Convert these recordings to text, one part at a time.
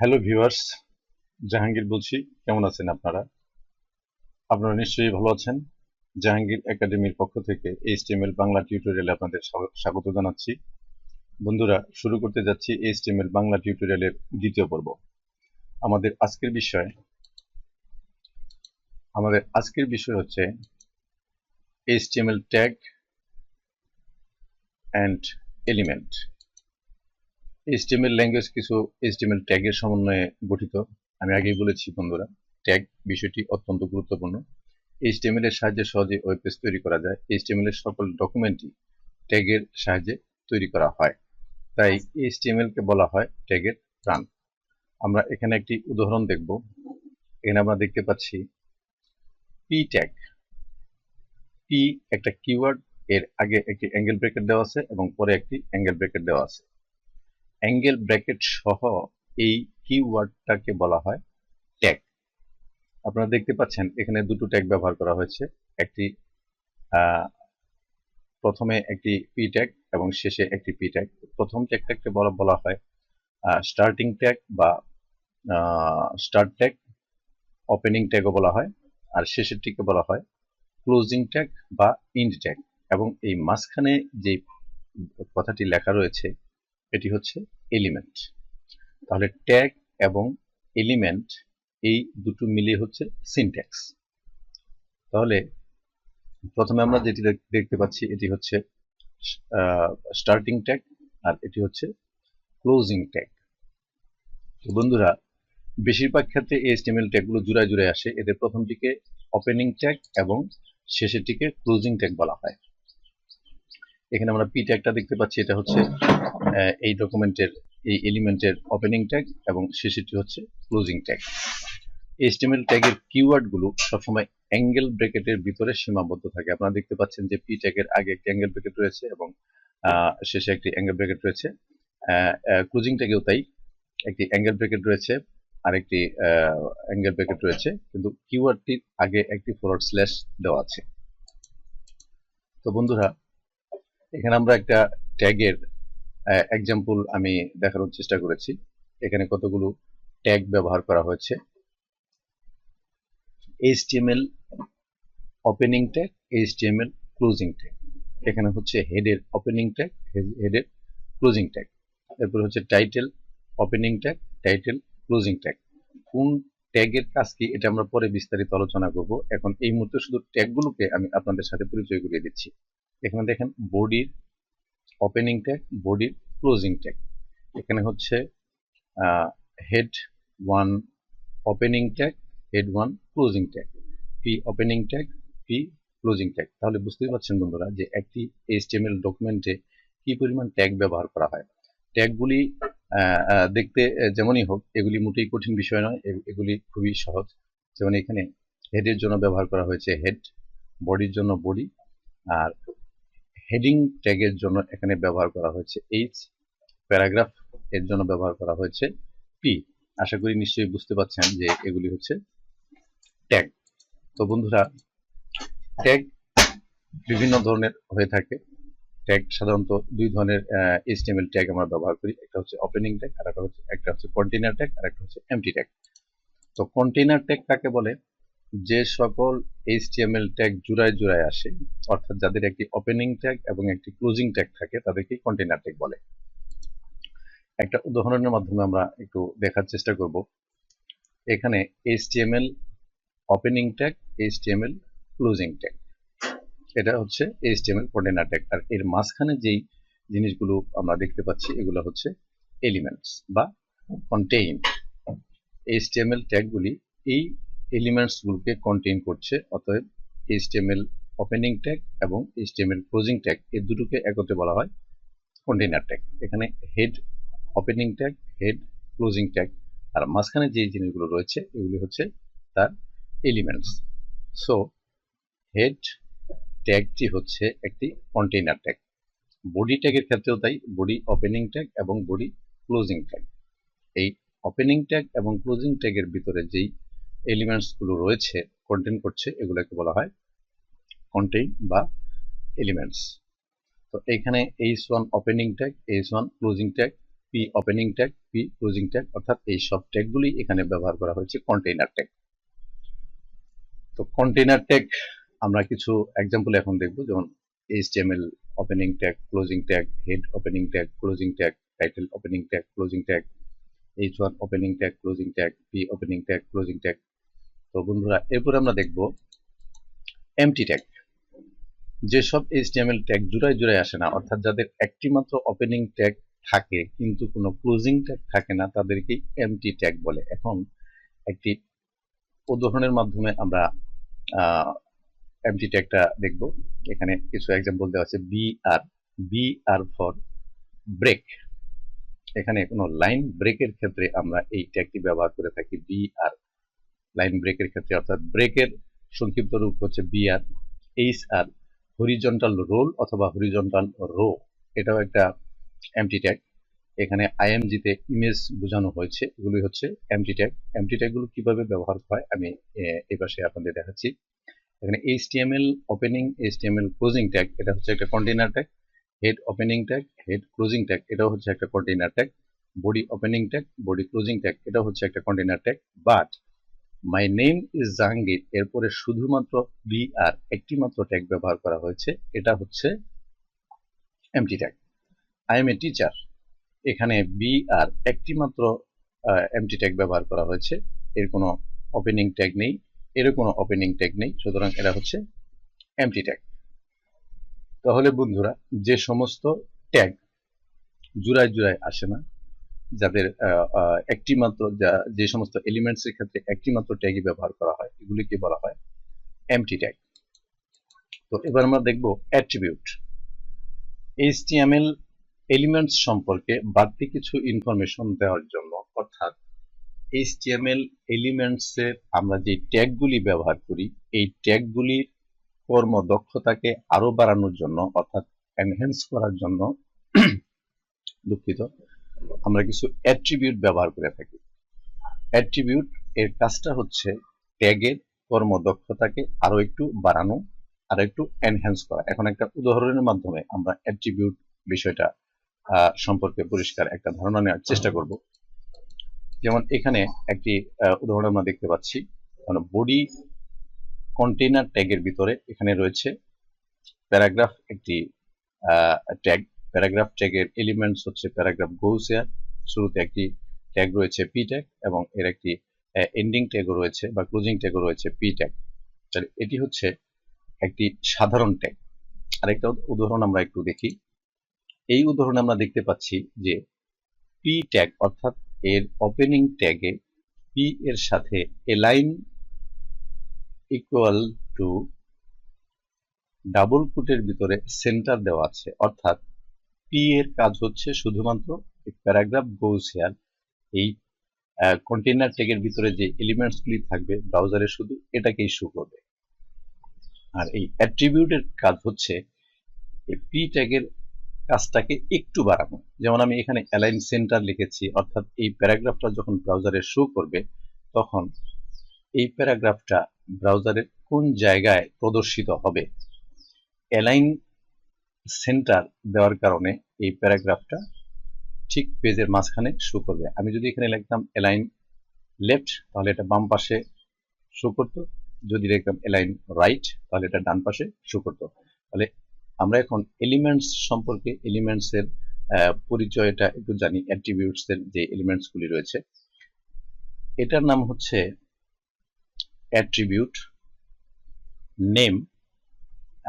Hello viewers, Jahangir বলছি। কেমন আছেন আপনারা? আপনারা নিশ্চয়ই ভালো আছেন। জাহাঙ্গীর একাডেমির পক্ষ থেকে এইচটিএমএল বাংলা টিউটোরিয়ালে আপনাদের স্বাগত জানাচ্ছি। বন্ধুরা, শুরু করতে যাচ্ছি এইচটিএমএল বাংলা টিউটোরিয়ালের দ্বিতীয় পর্ব। আমাদের আজকের বিষয় হচ্ছে HTML tag and element. HTML language কিছু এইচটিএমএল ট্যাগের সমন্বয়ে গঠিত। আমি আগেই বলেছি বন্ধুরা, ট্যাগ বিষয়টি অত্যন্ত গুরুত্বপূর্ণ। এইচটিএমএল এর সাহায্যে সহজে ওয়েব পেজ তৈরি করা যায়। এইচটিএমএল এর সকল ডকুমেন্টই ট্যাগের সাহায্যে তৈরি করা হয়। তাই এইচটিএমএল কে বলা হয় ট্যাগের প্রাণ। আমরা এখানে একটি উদাহরণ দেখব। এখানে আমরা দেখতে পাচ্ছি পি ট্যাগ। পি একটা কিওয়ার্ড, এর আগে একটি অ্যাঙ্গেল ব্র্যাকেট দেওয়া আছে এবং পরে একটি অ্যাঙ্গেল ব্র্যাকেট দেওয়া আছে। অ্যাঙ্গেল ব্র্যাকেট সহ এই কিওয়ার্ডটাকে বলা হয় ট্যাগ। আপনারা দেখতে পাচ্ছেন এখানে দুটো ট্যাগ ব্যবহার করা হয়েছে। একটি প্রথমে একটি পি ট্যাগ এবং শেষে একটি পি ট্যাগ। প্রথম ট্যাগটাকে বলা হয় স্টার্টিং ট্যাগ বা স্টার্ট ট্যাগ, ওপেনিং ট্যাগও বলা হয়, আর শেষেরটিকে বলা হয় ক্লোজিং ট্যাগ বা ইন্ড ট্যাগ। এবং এই মাঝখানে যে কথাটি লেখা রয়েছে এটি হচ্ছে এলিমেন্ট। তাহলে ট্যাগ এবং এলিমেন্ট এই দুটো মিলিয়ে হচ্ছে সিনট্যাক্স। তাহলে প্রথমে আমরা যেটি দেখতে পাচ্ছি এটি হচ্ছে স্টার্টিং ট্যাগ আর এটি হচ্ছে ক্লোজিং ট্যাগ। তো বন্ধুরা, বেশিরভাগ ক্ষেত্রে এইচটিএমএল ট্যাগগুলো জোড়ায় জোড়ায় আসে। এদের প্রথমটিকে ওপেনিং ট্যাগ এবং শেষেরটিকে ক্লোজিং ট্যাগ বলা হয়। এখানে আমরা পি ট্যাগটা দেখতে পাচ্ছি, এটা হচ্ছে এই ডকুমেন্টের এই এলিমেন্টের ওপেনিং ট্যাগ এবং শেষেরটি হচ্ছে ক্লোজিং ট্যাগ। এইচটিএমএল ট্যাগের কিওয়ার্ডগুলো সবসময় অ্যাঙ্গেল ব্র্যাকেটের ভিতরে সীমাবদ্ধ থাকে। আপনারা দেখতে পাচ্ছেন যে পি ট্যাগের আগে একটি অ্যাঙ্গেল ব্র্যাকেট রয়েছে এবং শেষে একটি অ্যাঙ্গেল ব্র্যাকেট রয়েছে। ক্লোজিং ট্যাগেও তাই, একটি অ্যাঙ্গেল ব্র্যাকেট রয়েছে আর একটি অ্যাঙ্গেল ব্র্যাকেট রয়েছে, কিন্তু কিওয়ার্ডটির আগে একটি ফরওয়ার্ড স্ল্যাশ দেওয়া আছে। তো বন্ধুরা, এখানে আমরা একটা ট্যাগের এক্সাম্পল আমি দেখানোর চেষ্টা করেছি। এখানে কতগুলো ট্যাগ ব্যবহার করা হয়েছে। HTML opening tag, HTML closing tag. এখানে হচ্ছে হেডের ওপেনিং ট্যাগ, হেডের ক্লোজিং ট্যাগ। এরপর হচ্ছে title opening tag, title closing tag. কোন ট্যাগের কাজ কি এটা আমরা পরে বিস্তারিত আলোচনা করব। এখন এই মুহূর্তে শুধু ট্যাগগুলোকে আমি আপনাদের সাথে পরিচয় করিয়ে দিচ্ছি। এখানে দেখেন বডির ওপেনিং ট্যাগ, বডির ক্লোজিং ট্যাগ। এখানে হচ্ছে head 1 opening tag, head 1 closing tag, P opening tag, P closing tag. তাহলে বুঝতেই পারছেন বন্ধুরা যে একটি এইচটিএমএল ডকুমেন্টে কি পরিমাণ ট্যাগ ব্যবহার করা হয়। ট্যাগগুলি দেখতে যেমনই হোক, এগুলি মোটেই কঠিন বিষয় নয়, এগুলি খুবই সহজ। যেমন এখানে হেডের জন্য ব্যবহার করা হয়েছে হেড, বডির জন্য বডি, আর হেডিং ট্যাগের জন্য এখানে ব্যবহার করা হয়েছে এইচ, প্যারাগ্রাফ এর জন্য ব্যবহার করা হয়েছে পি। আশা করি নিশ্চয়ই বুঝতে পারছেন যে এগুলি হচ্ছে ট্যাগ। তো বন্ধুরা, ট্যাগ বিভিন্ন ধরনের হয়ে থাকে। ট্যাগ সাধারণত দুই ধরনের এইচটিএমএল ট্যাগ আমরা ব্যবহার করি। একটা হচ্ছে ওপেনিং ট্যাগ আর একটা হচ্ছে কন্টেইনার ট্যাগ আর একটা হচ্ছে এমটি ট্যাগ। তো কন্টেইনার ট্যাগ কাকে বলে? যে সকল এইচটিএমএল ট্যাগ জোড়ায় জোড়ায় আসে, অর্থাৎ যাদের একটি ওপেনিং ট্যাগ এবং একটি ক্লোজিং ট্যাগ থাকে, তাদেরকে কন্টেইনার ট্যাগ বলে। একটা উদাহরণের মাধ্যমে আমরা একটু দেখার চেষ্টা করব। এখানে HTML opening tag, HTML closing tag, এটা হচ্ছে এইচটিএমএল কন্টেইনার ট্যাগ। আর এর মাঝখানে যেই জিনিসগুলো আমরা দেখতে পাচ্ছি এগুলো হচ্ছে এলিমেন্টস বা কন্টেইন। এইচটিএমএল ট্যাগগুলি এই এলিমেন্টসগুলোকে কন্টেইন করছে। অতএব এইচটিএমএল ওপেনিং ট্যাগ এবং এইচটিএমএল ক্লোজিং ট্যাগ এই দুটোকে একত্রে বলা হয় কন্টেইনার ট্যাগ। এখানে head opening tag, head closing tag, আর মাঝখানে যে জিনিসগুলো রয়েছে এগুলি হচ্ছে তার এলিমেন্টস। সো হেড ট্যাগটি হচ্ছে একটি কন্টেইনার ট্যাগ। বডি ট্যাগের ক্ষেত্রেও তাই, বডি ওপেনিং ট্যাগ এবং বডি ক্লোজিং ট্যাগ। এই ওপেনিং ট্যাগ এবং ক্লোজিং ট্যাগের ভিতরে যেই এলিমেন্টসগুলো রয়েছে, কন্টেইন করছে, এগুলোকে বলা হয় কন্টেইন বা এলিমেন্টস। তো এখানে H1 opening tag, H1 closing tag, P opening tag, P closing tag, অর্থাৎ এই সব ট্যাগগুলি এখানে ব্যবহার করা হয়েছে কন্টেইনার ট্যাগ। তো কন্টেইনার ট্যাগ আমরা কিছু এক্সাম্পল এখন দেখব, যেমন HTML opening tag, closing tag, head opening tag, closing tag, title opening tag, closing tag, H1 opening tag, closing tag, P opening tag, closing tag. তো বন্ধুরা, এরপর আমরা দেখব এমটি ট্যাগ। যেসব HTML ট্যাগ জোড়ায় জোড়ায় আসে না, অর্থাৎ যাদের একটি মাত্র ওপেনিং ট্যাগ থাকে কিন্তু কোনো ক্লোজিং ট্যাগ থাকে না, তাদেরকেই এমটি ট্যাগ বলে। এখন একটি উদাহরণের মাধ্যমে আমরা এমটি ট্যাগটা দেখব। এখানে কিছু এক্সাম্পল দেওয়া আছে। BR for break. এখানে কোনো লাইন ব্রেকের ক্ষেত্রে আমরা এই ট্যাগটি ব্যবহার করে থাকি। বিআর লাইন ব্রেকের ক্ষেত্রে, অর্থাৎ ব্রেকের সংক্ষিপ্ত রূপ হচ্ছে বিআর। এইচআর হরিজন্টাল রোল অথবা হরিজন্টাল রো, এটাও একটা এমটি ট্যাগ। এখানে আইএমজিতে ইমেজ বোঝানো হয়েছে, এগুলি হচ্ছে এমটি ট্যাগ। এমটি ট্যাগগুলো কিভাবে ব্যবহার হয় আমি এই পাশে আপনাদের দেখাচ্ছি। এখানে HTML opening, HTML closing tag, এটা হচ্ছে একটা container tag. Head opening tag, head closing tag, এটাও হচ্ছে একটা container tag. Body opening tag, body closing tag, এটাও হচ্ছে একটা container tag. But my name is Jahangir এরপরে শুধুমাত্র বিআর একটি মাত্র ট্যাগ ব্যবহার করা হয়েছে, এটা হচ্ছে MT tag. I M a teacher, এখানে বিআর একটি মাত্র এমটি ট্যাগ ব্যবহার করা হয়েছে, এর কোনো ওপেনিং ট্যাগ নেই, এর কোনো ওপেনিং ট্যাগ নেই, সুতরাং এরা হচ্ছে এমটি ট্যাগ। তাহলে বন্ধুরা, যে সমস্ত ট্যাগ জোড়ায় জোড়ায় আসে না, যাদের একটি মাত্র, যে সমস্ত এলিমেন্টসের ক্ষেত্রে একটি মাত্র ট্যাগই ব্যবহার করা হয়, এগুলিকে বলা হয় এমটি ট্যাগ। তো এবার আমরা দেখব অ্যাট্রিবিউট। HTML এলিমেন্টস সম্পর্কে বাড়তি কিছু ইনফরমেশন দেওয়ার জন্য, অর্থাৎ HTML এলিমেন্টসের আমরা যে ট্যাগগুলি ব্যবহার করি, এই ট্যাগগুলির কর্মদক্ষতাকে আরো বাড়ানোর জন্য, অর্থাৎ এনহ্যান্স করার জন্য দুঃখিত, আমরা কিছু অ্যাট্রিবিউট ব্যবহার করে থাকি। অ্যাট্রিবিউট এর কাজটা হচ্ছে ট্যাগের কর্মদক্ষতাকে আরো একটু বাড়ানো, আরো একটু এনহ্যান্স করা। এখন একটা উদাহরণের মাধ্যমে আমরা অ্যাট্রিবিউট বিষয়টা সম্পর্কে পরিষ্কার একটা ধারণা নেওয়ার চেষ্টা করব। যেমন এখানে একটি উদাহরণ আমরা দেখতে পাচ্ছি, বডি কন্টেইনার ট্যাগের ভিতরে এখানে রয়েছে প্যারাগ্রাফ একটি ট্যাগ। প্যারাগ্রাফ ট্যাগের এলিমেন্টস হচ্ছে প্যারাগ্রাফ গোস হিয়ার, শুরুতে একটি ট্যাগ রয়েছে পি ট্যাগ এবং এর একটি এন্ডিং ট্যাগও রয়েছে বা ক্লোজিং ট্যাগও রয়েছে পি ট্যাগ। তাহলে এটি হচ্ছে একটি সাধারণ ট্যাগ। আরেকটা উদাহরণ আমরা একটু দেখি। এই উদাহরণে আমরা দেখতে পাচ্ছি যে পি ট্যাগ, অর্থাৎ এর ওপেনিং ট্যাগে পি এর সাথে এলাইন ইকুয়াল টু ডাবল কোটের ভিতরে সেন্টার দেওয়া আছে, অর্থাৎ পি এর কাজ হচ্ছে শুধুমাত্র প্যারাগ্রাফ গোস হিয়ার, এই কন্টেইনার ট্যাগের ভিতরে যে এলিমেন্টসগুলি থাকবে ব্রাউজারে শুধু এটাকেই শো করবে। আর এই অ্যাট্রিবিউটের কাজ হচ্ছে এই পি ট্যাগের কাজটাকে একটু বাড়ানো। যেমন আমি এখানে অ্যালাইন সেন্টার লিখেছি, অর্থাৎ এই প্যারাগ্রাফটা যখন ব্রাউজারে শো করবে তখন এই প্যারাগ্রাফটা ব্রাউজারের কোন জায়গায় প্রদর্শিত হবে, অ্যালাইন সেন্টার দেওয়ার কারণে এই প্যারাগ্রাফটা ঠিক পেজের মাঝখানে শো করবে। আমি যদি এখানে লিখতাম অ্যালাইন লেফট, তাহলে এটা বাম পাশে শো করতো। যদি লিখতাম অ্যালাইন রাইট, তাহলে এটা ডান পাশে শো করতো। তাহলে আমরা এখন এলিমেন্টস সম্পর্কে, এলিমেন্টসের পরিচয়টা একটু জানি। অ্যাট্রিবিউটসের যে এলিমেন্টসগুলি রয়েছে, এটার নাম হচ্ছে অ্যাট্রিবিউট নেম,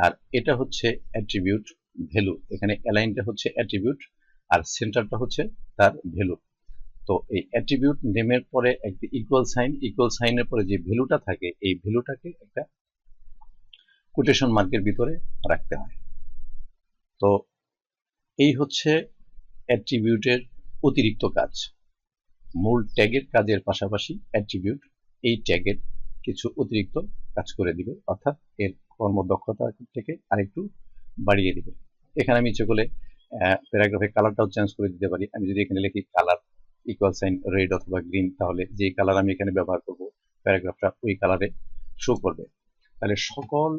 আর এটা হচ্ছে অ্যাট্রিবিউট ভ্যালু। এখানে অ্যালাইনটা হচ্ছে অ্যাট্রিবিউট আর সেন্টারটা হচ্ছে তার ভ্যালু। তো এই অ্যাট্রিবিউট নেমের পরে একটি ইকুয়াল সাইন, ইকুয়াল সাইনের পরে যে ভ্যালুটা থাকে, এই ভ্যালুটাকে একটা কোটেশন মার্কের ভিতরে রাখতে হয়। তো এই হচ্ছে অ্যাট্রিবিউটের অতিরিক্ত কাজ। মূল ট্যাগের কাজের পাশাপাশি অ্যাট্রিবিউট এই ট্যাগের কিছু অতিরিক্ত কাজ করে দিবে, অর্থাৎ এর কর্মদক্ষতা থেকে আরেকটু বাড়িয়ে দিবে। এখানে আমি ইচ্ছে করলে প্যারাগ্রাফের কালারটাও চেঞ্জ করে দিতে পারি। আমি যদি এখানে লিখি কালার ইকুয়াল সাইন রেড অথবা গ্রিন, তাহলে যে কালার আমি এখানে ব্যবহার করব প্যারাগ্রাফটা ওই কালারে শো করবে। তাহলে সকল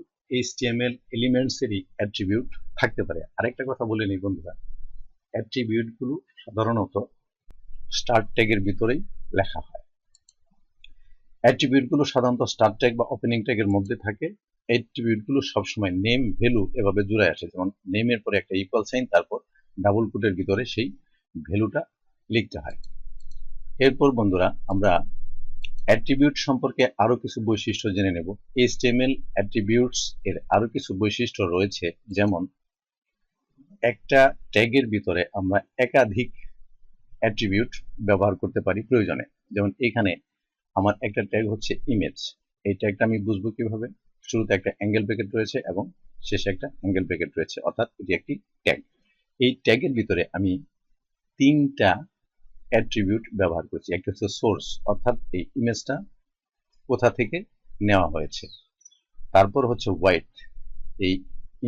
HTML এলিমেন্টসেরই অ্যাট্রিবিউট থাকতে পারে। আরেকটা কথা বলে নিই বন্ধুরা, অ্যাট্রিবিউটগুলো সাধারণত স্টার্ট ট্যাগের ভিতরেই লেখা হয়। অ্যাট্রিবিউটগুলো সাধারণত স্টার্ট ট্যাগ বা ওপেনিং ট্যাগের মধ্যে থাকে। অ্যাট্রিবিউটগুলো সবসময় নেম, ভ্যালু এভাবে জুড়ে আসে, যেমন নেমের পরে একটা ইকুয়াল সাইন, তারপর ডাবল কোটের ভিতরে সেই ভ্যালুটা লিখতে হয়। এরপর বন্ধুরা আমরা অ্যাট্রিবিউট সম্পর্কে আরো কিছু বৈশিষ্ট্য জেনে নেব। HTML অ্যাট্রিবিউটস এর আরো কিছু বৈশিষ্ট্য রয়েছে, যেমন একটা ট্যাগের ভিতরে আমরা একাধিক অ্যাট্রিবিউট ব্যবহার করতে পারি প্রয়োজনে। যেমন এখানে আমার একটা ট্যাগ হচ্ছে ইমেজ। এই ট্যাগটা আমি বুঝবো কিভাবে? শুরুতে একটা অ্যাঙ্গেল ব্র্যাকেট রয়েছে এবং শেষে একটা অ্যাঙ্গেল ব্র্যাকেট রয়েছে, অর্থাৎ এটি একটি ট্যাগ। এই ট্যাগের ভিতরে আমি তিনটা অ্যাট্রিবিউট ব্যবহার করছি। একটা হচ্ছে সোর্স, অর্থাৎ এই ইমেজটা কোথা থেকে নেওয়া হয়েছে। তারপর হচ্ছে ওয়াইড, এই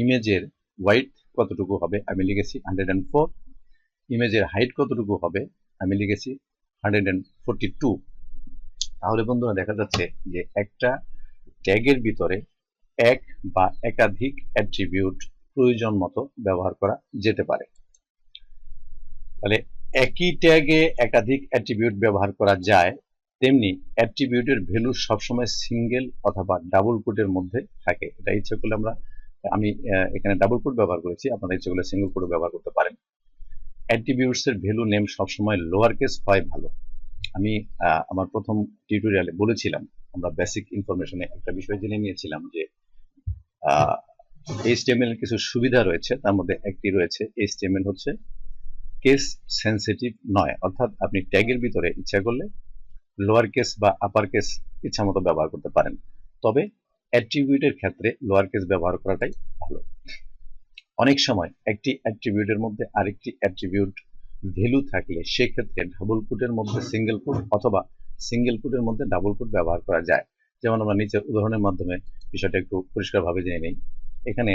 ইমেজের ওয়াইড কতটুকু হবে আমি লিখেছি 104। ইমেজের হাইট কতটুকু হবে আমি লিখেছি 142। তাহলে বন্ধুরা দেখা যাচ্ছে যে একটা ট্যাগের ভিতরে এক বা একাধিক অ্যাট্রিবিউট প্রয়োজন মতো ব্যবহার করা যেতে পারে। তাহলে একই ট্যাগে একাধিক অ্যাট্রিবিউট ব্যবহার করা যায়, তেমনি অ্যাট্রিবিউটের ভ্যালু সবসময় সিঙ্গেল অথবা ডাবল কোটের মধ্যে থাকে। এটা ইচ্ছে করলে আমি এখানে ডাবল কোট ব্যবহার করেছি, আপনারা ইচ্ছে করলে সিঙ্গেল কোট ব্যবহার করতে পারেন। অ্যাট্রিবিউটস এর ভ্যালু নেম সবসময় লোয়ার কেস হয় ভালো। আমি আমার প্রথম টিউটোরিয়ালে বলেছিলাম, আমরা বেসিক ইনফরমেশনে একটা বিষয় জেনে নিয়েছিলাম যে HTML এর কিছু সুবিধা রয়েছে, তার মধ্যে একটি রয়েছে HTML হচ্ছে কেস সেন্সিটিভ নয়, অর্থাৎ আপনি ট্যাগের ভিতরে ইচ্ছা করলে লোয়ার কেস বা আপার কেস ইচ্ছা মতো ব্যবহার করতে পারেন। তবে অ্যাট্রিবিউটের ক্ষেত্রে লোয়ার কেস ব্যবহার করাটাই ভালো। অনেক সময় একটি অ্যাট্রিবিউটের মধ্যে আরেকটি অ্যাট্রিবিউট ভ্যালু থাকলে সেক্ষেত্রে ডাবল কোটের মধ্যে সিঙ্গেল কোট অথবা সিঙ্গেল কোটের মধ্যে ডাবল কোট ব্যবহার করা যায়। যেমন আমরা নিচের উদাহরণের মাধ্যমে বিষয়টা একটু পরিষ্কারভাবে জেনে নেই। এখানে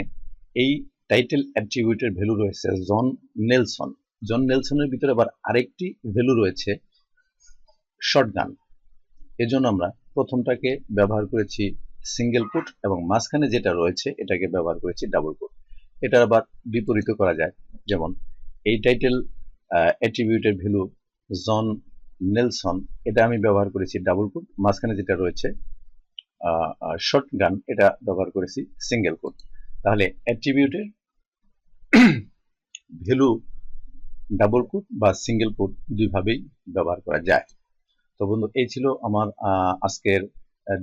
এই টাইটেল অ্যাট্রিবিউটের ভ্যালু রয়েছে জন নেলসন। জন নেলসনের ভিতরে আবার আরেকটি ভ্যালু রয়েছে শটগান। এজন্য আমরা প্রথমটাকে ব্যবহার করেছি সিঙ্গেল কোট এবং মাঝখানে যেটা রয়েছে এটাকে ব্যবহার করেছি ডাবল কোট। এটা আবার বিপরীত করা যায়, যেমন এই টাইটেল অ্যাট্রিবিউটের ভ্যালু জন নেলসন, এটা আমি ব্যবহার করেছি ডাবল কোট, মাঝখানে যেটা রয়েছে শটগান এটা ব্যবহার করেছি সিঙ্গেল কোট। তাহলে অ্যাট্রিবিউটের ভ্যালু ডাবল কোট বা সিঙ্গেল কোট দুইভাবেই ব্যবহার করা যায়। তো বন্ধু, এই ছিল আমার আজকের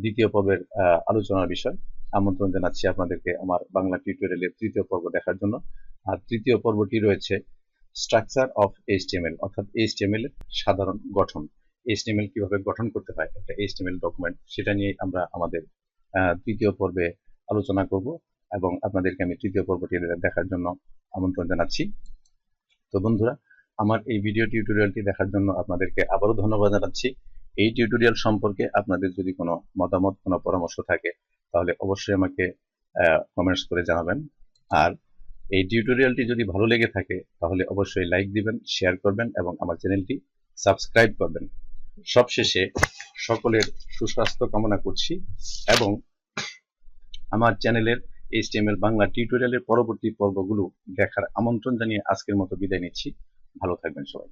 দ্বিতীয় পর্বের আলোচনার বিষয়। আমন্ত্রণ জানাচ্ছি আপনাদেরকে আমার বাংলা টিউটোরিয়ালের তৃতীয় পর্ব দেখার জন্য। আর তৃতীয় পর্বটি রয়েছে স্ট্রাকচার অফ HTML, অর্থাৎ HTML এর সাধারণ গঠন। HTML কিভাবে গঠন করতে হয় একটা HTML ডকুমেন্ট, সেটা নিয়ে আমরা আমাদের তৃতীয় পর্বে আলোচনা করব এবং আপনাদেরকে আমি তৃতীয় পর্বটি দেখার জন্য আমন্ত্রণ জানাচ্ছি। তো বন্ধুরা, আমার এই ভিডিও টিউটোরিয়ালটি দেখার জন্য আপনাদেরকে আবারও ধন্যবাদ জানাচ্ছি। এই টিউটোরিয়াল সম্পর্কে আপনাদের যদি কোনো মতামত, কোনো পরামর্শ থাকে তাহলে অবশ্যই আমাকে কমেন্টস করে জানাবেন। আর এই টিউটোরিয়ালটি যদি ভালো লেগে থাকে তাহলে অবশ্যই লাইক দিবেন, শেয়ার করবেন এবং আমার চ্যানেলটি সাবস্ক্রাইব করবেন। সবশেষে সকলের সুস্বাস্থ্য কামনা করছি এবং আমার চ্যানেলের HTML বাংলা টিউটোরিয়ালের পরবর্তী পর্বগুলো দেখার আমন্ত্রণ জানিয়ে আজকের মতো বিদায় নিচ্ছি। ভালো থাকবেন সবাই।